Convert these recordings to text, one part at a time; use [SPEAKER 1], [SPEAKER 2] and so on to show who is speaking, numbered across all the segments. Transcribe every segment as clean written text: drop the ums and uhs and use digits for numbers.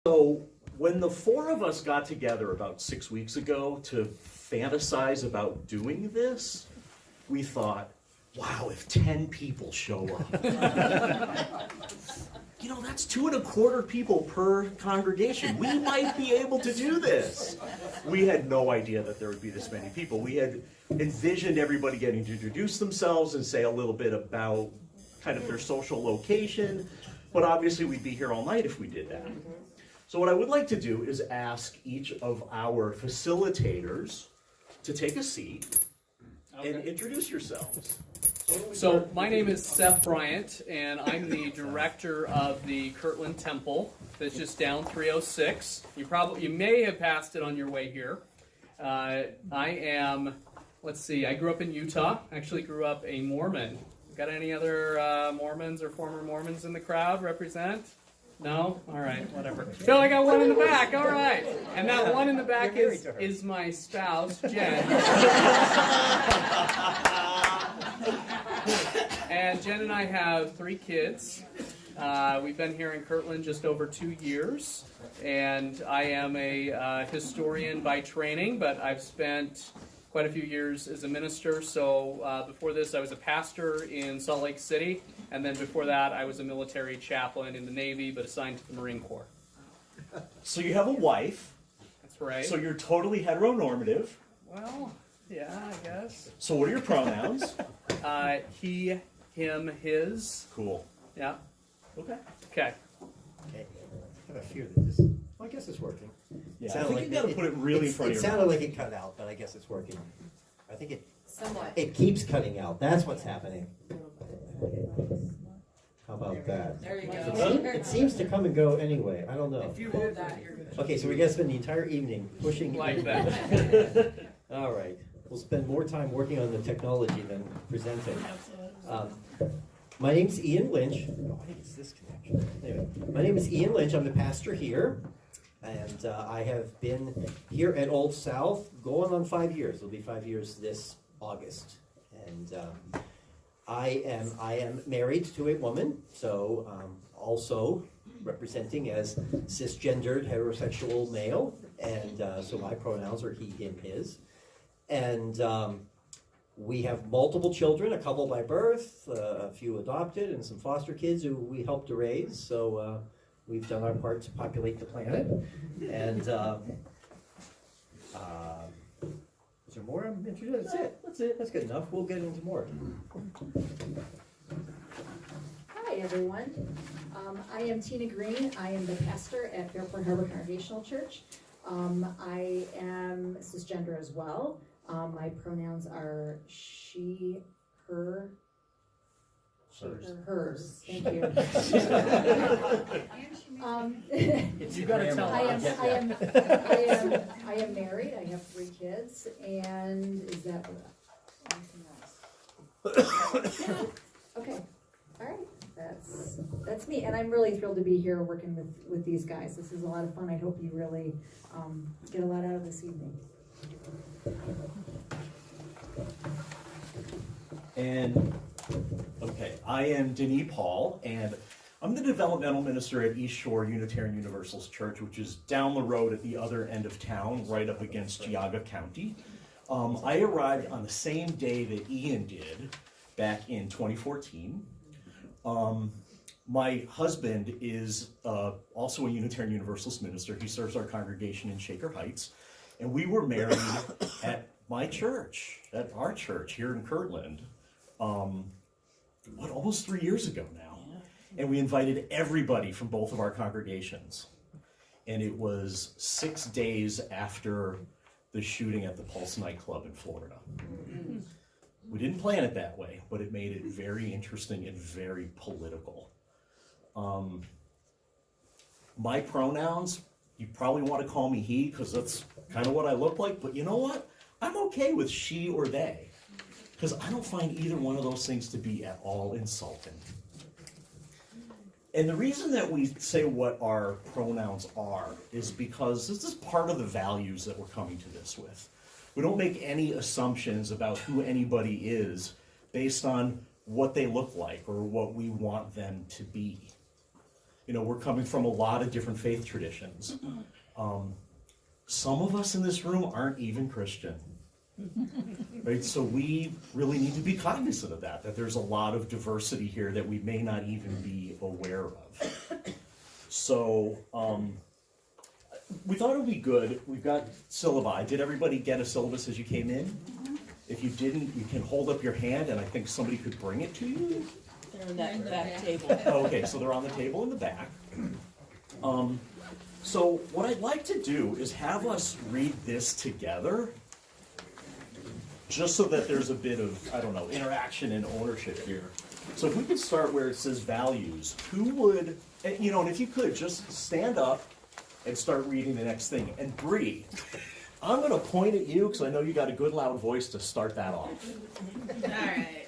[SPEAKER 1] So when the four of us got together about 6 weeks ago to fantasize about doing this, we thought, wow, if 10 people show up. That's 2.25 people per congregation. We might be able to do this. We had no idea that there would be this many people. We had envisioned everybody getting to introduce themselves and say a little bit about kind of their social location, but obviously we'd be here all night if we did that. So what I would like to do is ask each of our facilitators to take a seat and introduce yourselves.
[SPEAKER 2] So my name is Seth Bryant, and I'm the director of the Kirtland Temple that's just down 306. You may have passed it on your way here. I grew up in Utah. Actually grew up a Mormon. Got any other Mormons or former Mormons in the crowd represent? No? All right, whatever. So I got one in the back, all right. And that one in the back is my spouse, Jen. And Jen and I have 3 kids. We've been here in Kirtland just over 2 years. And I am a historian by training, but I've spent quite a few years as a minister. So before this, I was a pastor in Salt Lake City. And then before that, I was a military chaplain in the Navy, but assigned to the Marine Corps.
[SPEAKER 1] So you have a wife.
[SPEAKER 2] That's right.
[SPEAKER 1] So you're totally heteronormative.
[SPEAKER 2] Well, yeah, I guess.
[SPEAKER 1] So what are your pronouns?
[SPEAKER 2] He, him, his.
[SPEAKER 1] Cool.
[SPEAKER 2] Yeah.
[SPEAKER 1] Okay.
[SPEAKER 2] Okay.
[SPEAKER 3] Okay. I have a fear that this. Well, I guess it's working.
[SPEAKER 1] Yeah, I think you got to put it really in front of
[SPEAKER 3] your
[SPEAKER 1] your
[SPEAKER 3] mouth. It sounded
[SPEAKER 1] mouth.
[SPEAKER 3] like it cut out, but I guess it's working. I think it.
[SPEAKER 4] Somewhat.
[SPEAKER 3] It keeps cutting out. That's what's happening. How about that?
[SPEAKER 4] There you
[SPEAKER 3] It seems to come and go anyway. I don't know.
[SPEAKER 4] If you hold that, you're good.
[SPEAKER 3] Okay, so we're gonna spend the entire evening pushing
[SPEAKER 2] Like that.
[SPEAKER 3] All right. We'll spend more time working on the technology than presenting. My name's Ian Lynch. Oh, I think it's this connection. Anyway, my name is Ian Lynch. I'm the pastor here. And I have been here at Old South going on 5 years. It'll be 5 years this August. And I am married to a woman, so also representing as cisgendered heterosexual male. And so my pronouns are he, him, his. And we have multiple children, a couple by birth, a few adopted, and some foster kids who we help to raise. So we've done our part to populate the planet. And is there more I'm interested in? That's it. That's it. That's good enough. We'll get into more.
[SPEAKER 5] Hi, everyone. I am Tina Green. I am the pastor at Fairport Harbor Congregational Church. I am cisgender as well. My pronouns are she, her, hers. Thank you.
[SPEAKER 2] You gotta tell
[SPEAKER 5] I
[SPEAKER 2] us.
[SPEAKER 5] am married. I have 3 kids, and is that anything else? Okay. All right. That's me, and I'm really thrilled to be here working with these guys. This is a lot of fun. I hope you really get a lot out of this evening.
[SPEAKER 1] And, okay, I am Denis Paul, and I'm the developmental minister at East Shore Unitarian Universalist Church, which is down the road at the other end of town, right up against Geauga County. I arrived on the same day that Ian did, back in 2014. My husband is also a Unitarian Universalist minister. He serves our congregation in Shaker Heights. And we were married at my church, at our church here in Kirtland, almost 3 years ago now. And we invited everybody from both of our congregations. And it was 6 days after the shooting at the Pulse nightclub in Florida. We didn't plan it that way, but it made it very interesting and very political. My pronouns, you probably want to call me he, because that's kind of what I look like, but you know what? I'm okay with she or they, because I don't find either one of those things to be at all insulting. And the reason that we say what our pronouns are is because this is part of the values that we're coming to this with. We don't make any assumptions about who anybody is based on what they look like or what we want them to be. we're coming from a lot of different faith traditions. Some of us in this room aren't even Christian. Right? So we really need to be cognizant of that there's a lot of diversity here that we may not even be aware of. So we thought it would be good. We've got syllabi. Did everybody get a syllabus as you came in? If you didn't, you can hold up your hand and I think somebody could bring it to you.
[SPEAKER 4] They're in that back table.
[SPEAKER 1] Okay, so they're on the table in the back. So what I'd like to do is have us read this together, just so that there's a bit of, I don't know, interaction and ownership here. So if we could start where it says values, who would, and if you could, just stand up and start reading the next thing. And Bree, I'm going to point at you because I know you got a good loud voice to start that off.
[SPEAKER 6] All right.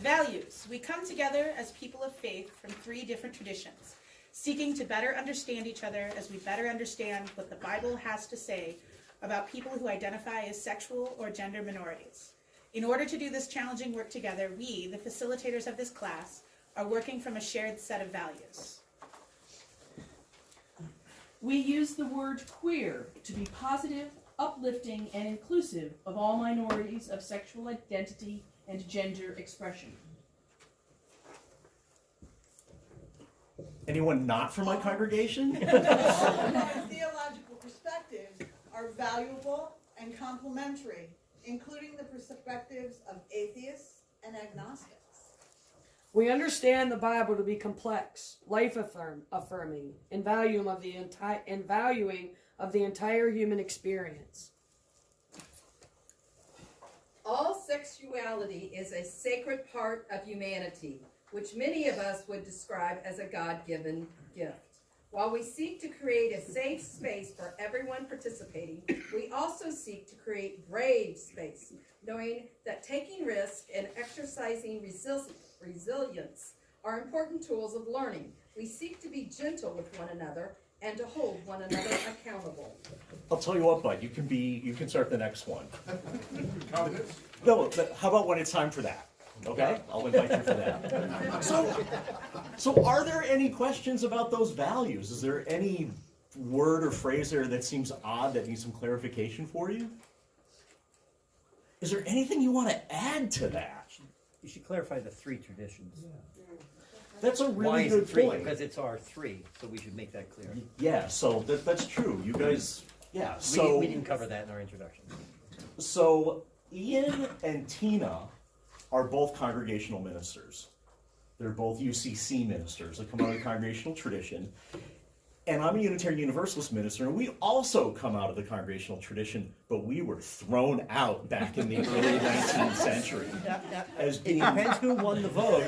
[SPEAKER 6] Values. We come together as people of faith from 3 different traditions, seeking to better understand each other as we better understand what the Bible has to say about people who identify as sexual or gender minorities. In order to do this challenging work together, we, the facilitators of this class, are working from a shared set of values.
[SPEAKER 4] We use the word queer to be positive, uplifting, and inclusive of all minorities of sexual identity and gender expression.
[SPEAKER 1] Anyone not from my congregation?
[SPEAKER 7] Our theological perspectives are valuable and complementary, including the perspectives of atheists and agnostics.
[SPEAKER 8] We understand the Bible to be complex, life-affirming, and valuing of the entire human experience.
[SPEAKER 9] All sexuality is a sacred part of humanity, which many of us would describe as a God-given gift. While we seek to create a safe space for everyone participating, we also seek to create brave space, knowing that taking risk and exercising resilience are important tools of learning. We seek to be gentle with one another and to hold one another accountable.
[SPEAKER 1] I'll tell you what, bud, you can start the next one. No, how about when it's time for that? Okay, I'll invite you for that. So are there any questions about those values? Is there any word or phrase there that seems odd that needs some clarification for you? Is there anything you want to add to that?
[SPEAKER 3] You should clarify the 3 traditions.
[SPEAKER 1] That's a
[SPEAKER 3] Why
[SPEAKER 1] really
[SPEAKER 3] is
[SPEAKER 1] good
[SPEAKER 3] it 3?
[SPEAKER 1] point.
[SPEAKER 3] Because it's our 3, so we should make that clear.
[SPEAKER 1] Yeah, so that's true. You guys, yeah. So
[SPEAKER 3] We didn't cover that in our introduction.
[SPEAKER 1] So Ian and Tina are both congregational ministers. They're both UCC ministers. They come out of the congregational tradition. And I'm a Unitarian Universalist minister, and we also come out of the congregational tradition, but we were thrown out back in the early 19th century. As being,
[SPEAKER 3] It depends who won the vote.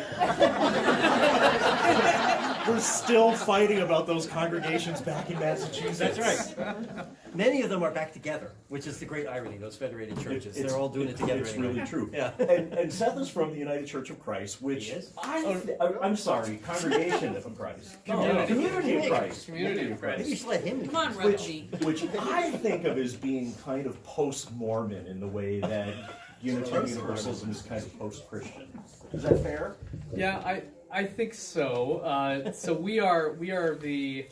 [SPEAKER 1] we're still fighting about those congregations back in Massachusetts.
[SPEAKER 3] That's right. Many of them are back together, which is the great irony, those federated churches. They're all doing it together.
[SPEAKER 1] It's
[SPEAKER 3] anyway.
[SPEAKER 1] really true.
[SPEAKER 3] Yeah.
[SPEAKER 1] And Seth is from the United Church of Christ, which
[SPEAKER 3] He is?
[SPEAKER 1] I'm sorry, Congregation of Christ.
[SPEAKER 2] Community.
[SPEAKER 1] Community of Christ.
[SPEAKER 2] Community of
[SPEAKER 3] Maybe you
[SPEAKER 2] Christ.
[SPEAKER 3] should let him.
[SPEAKER 4] Come on,
[SPEAKER 1] Which,
[SPEAKER 4] Reggie.
[SPEAKER 1] which I think of as being kind of post-Mormon in the way that Unitarian Universalism is kind of post-Christian. Is that fair?
[SPEAKER 2] Yeah, I think so. So we are the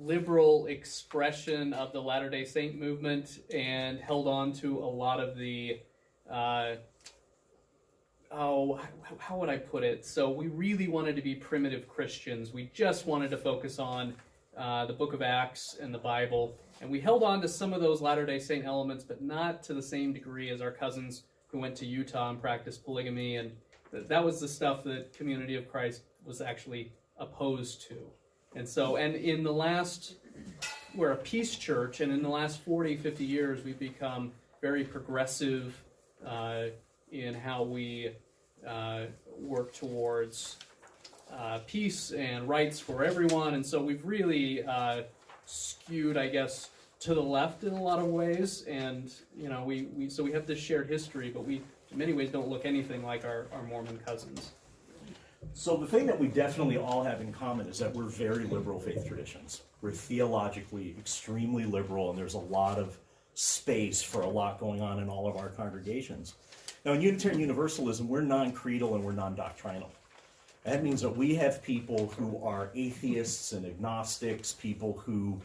[SPEAKER 2] liberal expression of the Latter-day Saint movement and held on to a lot of the how would I put it? So we really wanted to be primitive Christians. We just wanted to focus on the book of Acts and the Bible. And we held on to some of those Latter-day Saint elements, but not to the same degree as our cousins who went to Utah and practiced polygamy. And that was the stuff that Community of Christ was actually opposed to. And so, and in the last, we're a peace church, and in the last 40, 50 years, we've become very progressive in how we work towards peace and rights for everyone. And so we've really skewed, I guess, to the left in a lot of ways. And, you know, we have this shared history, but we, in many ways, don't look anything like our Mormon cousins.
[SPEAKER 1] So the thing that we definitely all have in common is that we're very liberal faith traditions. We're theologically extremely liberal, and there's a lot of space for a lot going on in all of our congregations. Now, in Unitarian Universalism, we're non-creedal and we're non-doctrinal. That means that we have people who are atheists and agnostics, people who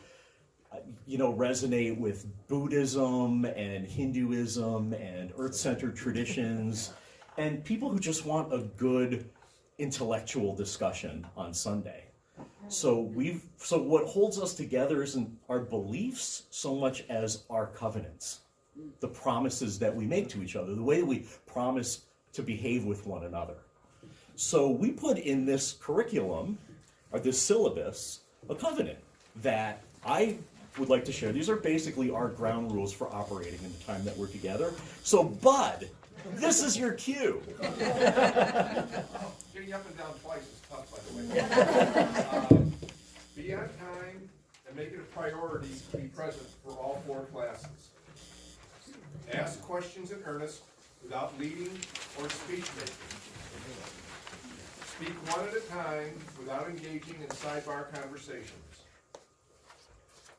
[SPEAKER 1] resonate with Buddhism and Hinduism and earth-centered traditions, and people who just want a good intellectual discussion on Sunday. So what holds us together isn't our beliefs so much as our covenants, the promises that we make to each other, the way we promise to behave with one another. So we put in this curriculum, or this syllabus, a covenant that I would like to share. These are basically our ground rules for operating in the time that we're together. So, Bud, this is your cue.
[SPEAKER 10] Getting up and down twice is tough, by the way. Be on time and make it a priority to be present for all 4 classes. Ask questions in earnest without leading or speech making. Speak one at a time without engaging in sidebar conversations.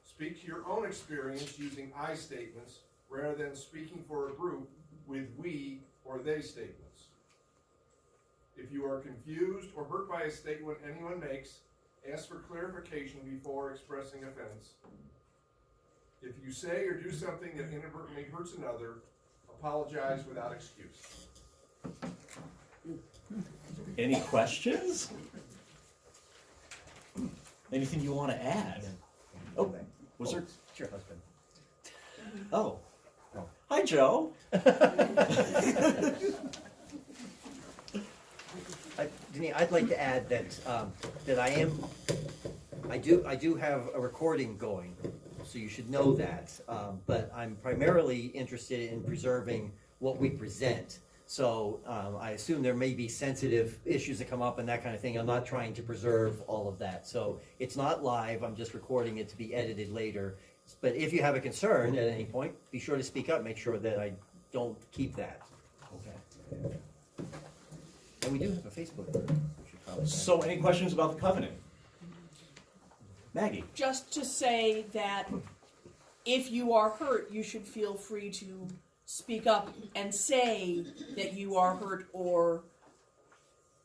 [SPEAKER 10] Speak to your own experience using I statements rather than speaking for a group with we or they statements. If you are confused or hurt by a statement anyone makes, ask for clarification before expressing offense. If you say or do something that inadvertently hurts another, apologize without excuse.
[SPEAKER 1] Any questions? Anything you want to add? Oh, was there?
[SPEAKER 3] It's your husband.
[SPEAKER 1] Oh. Hi, Joe.
[SPEAKER 3] Denise, I'd like to add that I do have a recording going, so you should know that. But I'm primarily interested in preserving what we present. So I assume there may be sensitive issues that come up and that kind of thing. I'm not trying to preserve all of that. So it's not live. I'm just recording it to be edited later. But if you have a concern at any point, be sure to speak up. Make sure that I don't keep that. Okay. And we do have a Facebook group. We should probably
[SPEAKER 1] So, any questions about the covenant? Maggie?
[SPEAKER 4] Just to say that if you are hurt, you should feel free to speak up and say that you are hurt or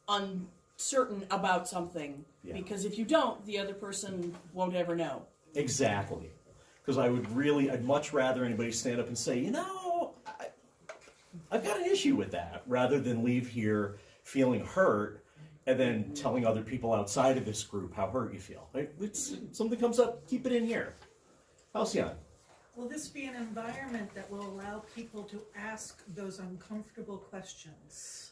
[SPEAKER 4] uncertain about something.
[SPEAKER 1] Yeah.
[SPEAKER 4] Because if you don't, the other person won't ever know.
[SPEAKER 1] Exactly. Because I'd much rather anybody stand up and say, I've got an issue with that, rather than leave here feeling hurt and then telling other people outside of this group how hurt you feel. Something comes up, keep it in here. Halcyon?
[SPEAKER 11] Will this be an environment that will allow people to ask those uncomfortable questions?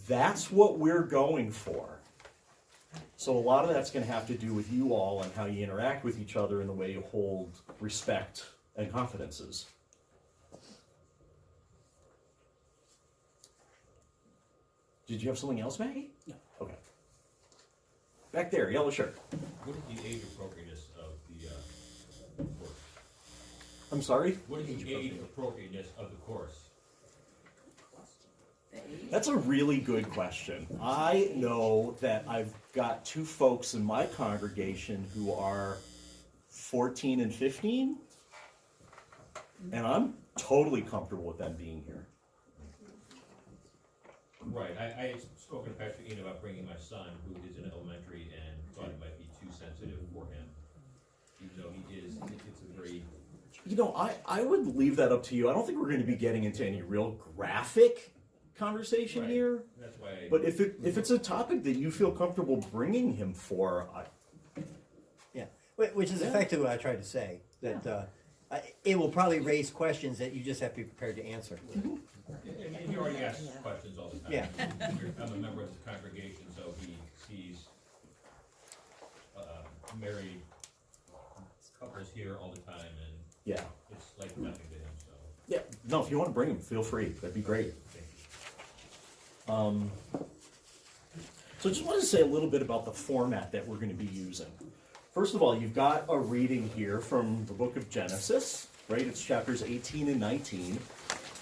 [SPEAKER 1] That's what we're going for. So a lot of that's going to have to do with you all and how you interact with each other and the way you hold respect and confidences. Did you have something else, Maggie?
[SPEAKER 4] No.
[SPEAKER 1] Okay. Back there, yellow shirt.
[SPEAKER 12] What is the age appropriateness of the course?
[SPEAKER 1] I'm sorry?
[SPEAKER 12] What is the age appropriateness of the course?
[SPEAKER 1] That's a really good question. I know that I've got 2 folks in my congregation who are 14 and 15, and I'm totally comfortable with them being here.
[SPEAKER 12] Right, I had spoken to Pastor Ian about bringing my son, who is in elementary, and thought it might be too sensitive for him. Even though he is, it's a very...
[SPEAKER 1] I would leave that up to you. I don't think we're going to be getting into any real graphic conversation
[SPEAKER 12] Right.
[SPEAKER 1] here.
[SPEAKER 12] That's why
[SPEAKER 1] But if it's a topic that you feel comfortable bringing him for,
[SPEAKER 3] Yeah, which is effectively what I tried to say. That it will probably raise questions that you just have to be prepared to answer.
[SPEAKER 12] And he already asks questions all the time.
[SPEAKER 3] Yeah.
[SPEAKER 12] I'm a member of the congregation, so he sees married couples here all the time, and
[SPEAKER 1] yeah.
[SPEAKER 12] it's like nothing to him, so.
[SPEAKER 1] Yeah. No, if you want to bring him, feel free. That'd be great. So I just wanted to say a little bit about the format that we're going to be using. First of all, you've got a reading here from the book of Genesis, right? It's chapters 18 and 19.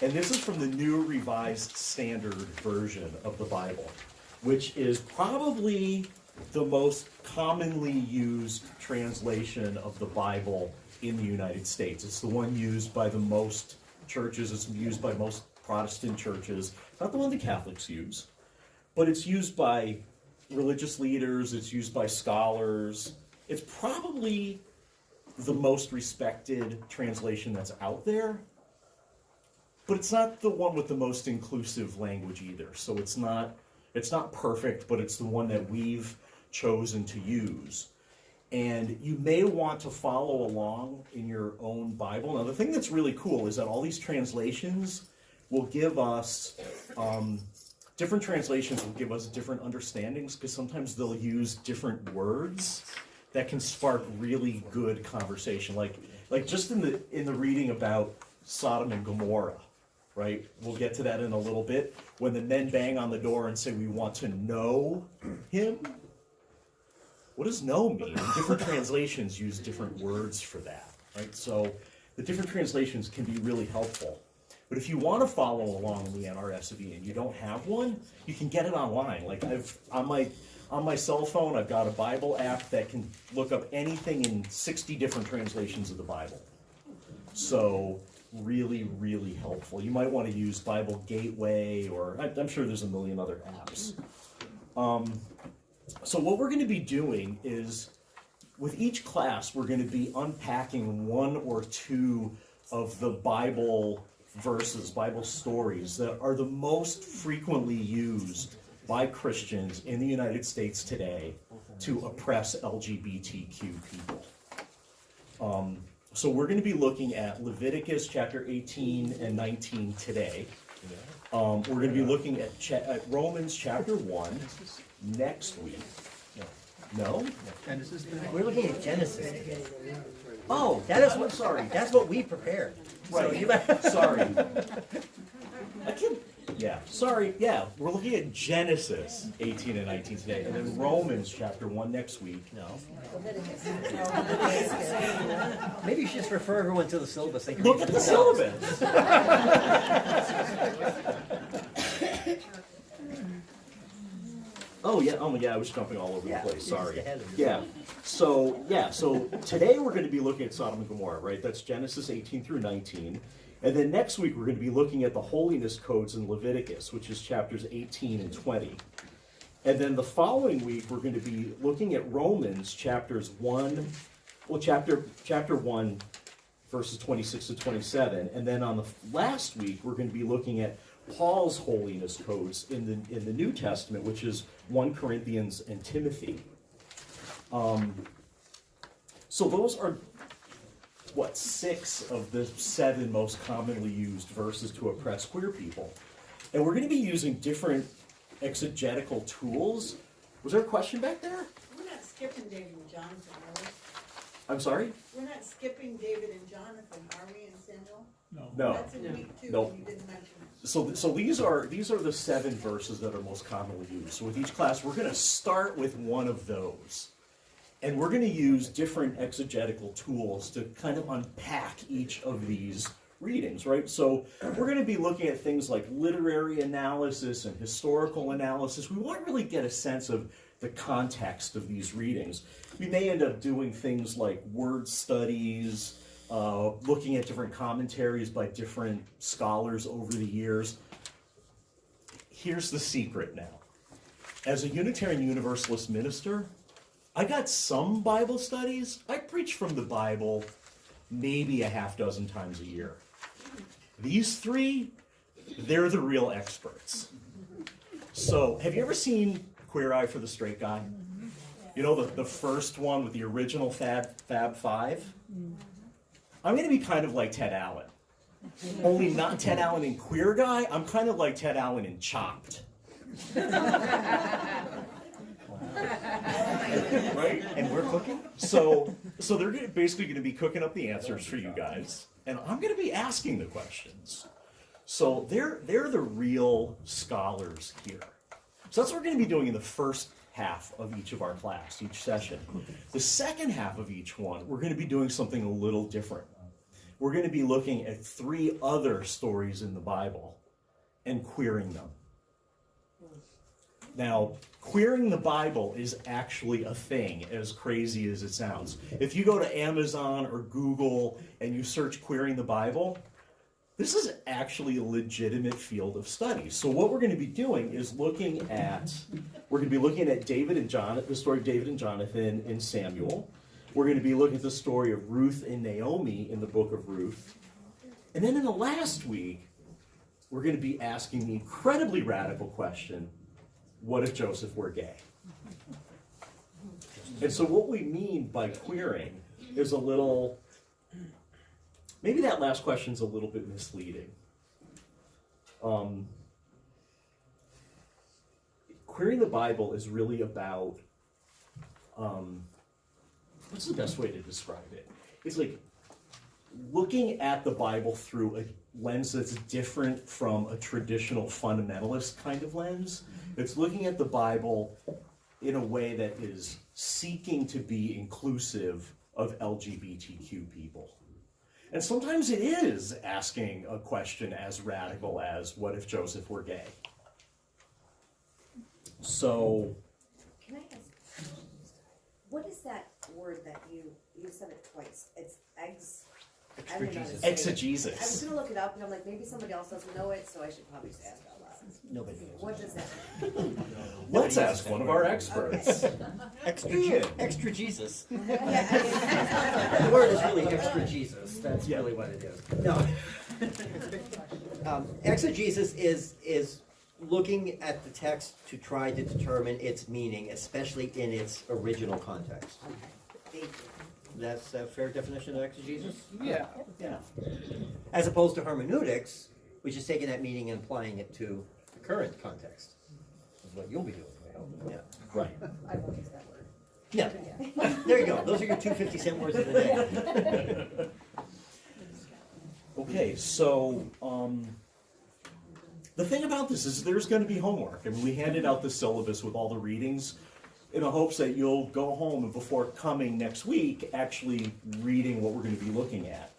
[SPEAKER 1] And this is from the New Revised Standard Version of the Bible, which is probably the most commonly used translation of the Bible in the United States. It's the one used by the most churches. It's used by most Protestant churches. Not the one the Catholics use, but it's used by religious leaders, it's used by scholars. It's probably the most respected translation that's out there, but it's not the one with the most inclusive language either. So it's not perfect, but it's the one that we've chosen to use. And you may want to follow along in your own Bible. Now, the thing that's really cool is that all these translations will give us, different translations will give us different understandings, because sometimes they'll use different words that can spark really good conversation. Like just in the reading about Sodom and Gomorrah, right? We'll get to that in a little bit. When the men bang on the door and say, we want to know him, what does know mean? And different translations use different words for that, right? So the different translations can be really helpful. But if you want to follow along in the NRSV and you don't have one, you can get it online. Like on my cell phone, I've got a Bible app that can look up anything in 60 different translations of the Bible. So really, really helpful. You might want to use Bible Gateway, or I'm sure there's a million other apps. So what we're going to be doing is, with each class, we're going to be unpacking one or two of the Bible verses, Bible stories that are the most frequently used by Christians in the United States today to oppress LGBTQ people. So we're going to be looking at Leviticus chapter 18 and 19 today. We're going to be looking at Romans chapter 1 next week. No?
[SPEAKER 3] We're looking at Genesis.
[SPEAKER 1] Oh,
[SPEAKER 3] That is
[SPEAKER 1] I'm
[SPEAKER 3] what,
[SPEAKER 1] sorry.
[SPEAKER 3] That's what we prepared. So
[SPEAKER 1] Right.
[SPEAKER 3] you better-
[SPEAKER 1] Sorry. I can. Yeah. Sorry. Yeah. We're looking at Genesis 18 and 19 today, and then Romans chapter 1 next week.
[SPEAKER 3] No. Maybe you should just refer everyone to the syllabus. They can
[SPEAKER 1] Look
[SPEAKER 3] read
[SPEAKER 1] at
[SPEAKER 3] it
[SPEAKER 1] the
[SPEAKER 3] themselves.
[SPEAKER 1] syllabus. Oh yeah. I was jumping all over
[SPEAKER 3] Yeah,
[SPEAKER 1] the place.
[SPEAKER 3] you're
[SPEAKER 1] Sorry.
[SPEAKER 3] just ahead of
[SPEAKER 1] Yeah.
[SPEAKER 3] yourself.
[SPEAKER 1] So today we're going to be looking at Sodom and Gomorrah, right? That's Genesis 18 through 19. And then next week we're going to be looking at the holiness codes in Leviticus, which is chapters 18 and 20. And then the following week we're going to be looking at Romans chapter 1, verses 26 to 27. And then on the last week we're going to be looking at Paul's holiness codes in the New Testament, which is 1 Corinthians and Timothy. So those are, 6 of the 7 most commonly used verses to oppress queer people. And we're going to be using different exegetical tools. Was there a question back there?
[SPEAKER 7] We're not skipping David and Jonathan, are we?
[SPEAKER 1] I'm sorry?
[SPEAKER 7] We're not skipping David and Jonathan, are we, in Samuel?
[SPEAKER 1] No.
[SPEAKER 7] That's in week 2,
[SPEAKER 1] Nope.
[SPEAKER 7] and you didn't mention it.
[SPEAKER 1] So these are the 7 verses that are most commonly used. So with each class, we're going to start with one of those. And we're going to use different exegetical tools to kind of unpack each of these readings, right? So we're going to be looking at things like literary analysis and historical analysis. We want to really get a sense of the context of these readings. We may end up doing things like word studies, looking at different commentaries by different scholars over the years. Here's the secret now. As a Unitarian Universalist minister, I got some Bible studies. I preach from the Bible maybe a half dozen times a year. These 3, they're the real experts. So, have you ever seen Queer Eye for the Straight Guy? You know, the first one with the original Fab Five? I'm going to be kind of like Ted Allen. Only not Ted Allen in Queer Guy, I'm kind of like Ted Allen in Chopped. Right?
[SPEAKER 3] And we're cooking?
[SPEAKER 1] So they're basically going to be cooking up the answers for you guys, and I'm going to be asking the questions. So they're the real scholars here. So that's what we're going to be doing in the first half of each of our class, each session. The second half of each one, we're going to be doing something a little different. We're going to be looking at 3 other stories in the Bible and queering them. Now, queering the Bible is actually a thing, as crazy as it sounds. If you go to Amazon or Google and you search queering the Bible, this is actually a legitimate field of study. So what we're going to be doing is looking at We're going to be looking at David and Jonathan, the story of David and Jonathan in Samuel. We're going to be looking at the story of Ruth and Naomi in the book of Ruth. And then in the last week, we're going to be asking the incredibly radical question, what if Joseph were gay? And so what we mean by queering is a little, maybe that last question's a little bit misleading. Queering the Bible is really about, what's the best way to describe it? It's like looking at the Bible through a lens that's different from a traditional fundamentalist kind of lens. It's looking at the Bible in a way that is seeking to be inclusive of LGBTQ people. And sometimes it is asking a question as radical as, what if Joseph were gay? So,
[SPEAKER 13] Can I ask, what is that word that you said it twice? It's I don't know how to say it. I was
[SPEAKER 1] exegesis.
[SPEAKER 13] gonna look it up and I'm like, maybe somebody else doesn't know it, so I should probably just ask out loud.
[SPEAKER 3] Nobody knows.
[SPEAKER 13] What does that mean?
[SPEAKER 1] Let's ask one of our experts.
[SPEAKER 3] Extra Jesus.
[SPEAKER 13] Yeah,
[SPEAKER 3] The word is really extra Jesus. That's really what it is. No. Exegesis is looking at the text to try to determine its meaning, especially in its original context.
[SPEAKER 13] Thank you.
[SPEAKER 3] That's a fair definition of exegesis?
[SPEAKER 2] Yeah.
[SPEAKER 3] Yeah. As opposed to hermeneutics, which is taking that meaning and applying it to the current context. Is what you'll be doing, I hope. Yeah.
[SPEAKER 1] Right.
[SPEAKER 13] I won't use that word.
[SPEAKER 3] Yeah. There you go. Those are your 2 50-cent words of the day.
[SPEAKER 1] Okay, so the thing about this is there's going to be homework. I mean, we handed out the syllabus with all the readings in the hopes that you'll go home and before coming next week, actually reading what we're going to be looking at.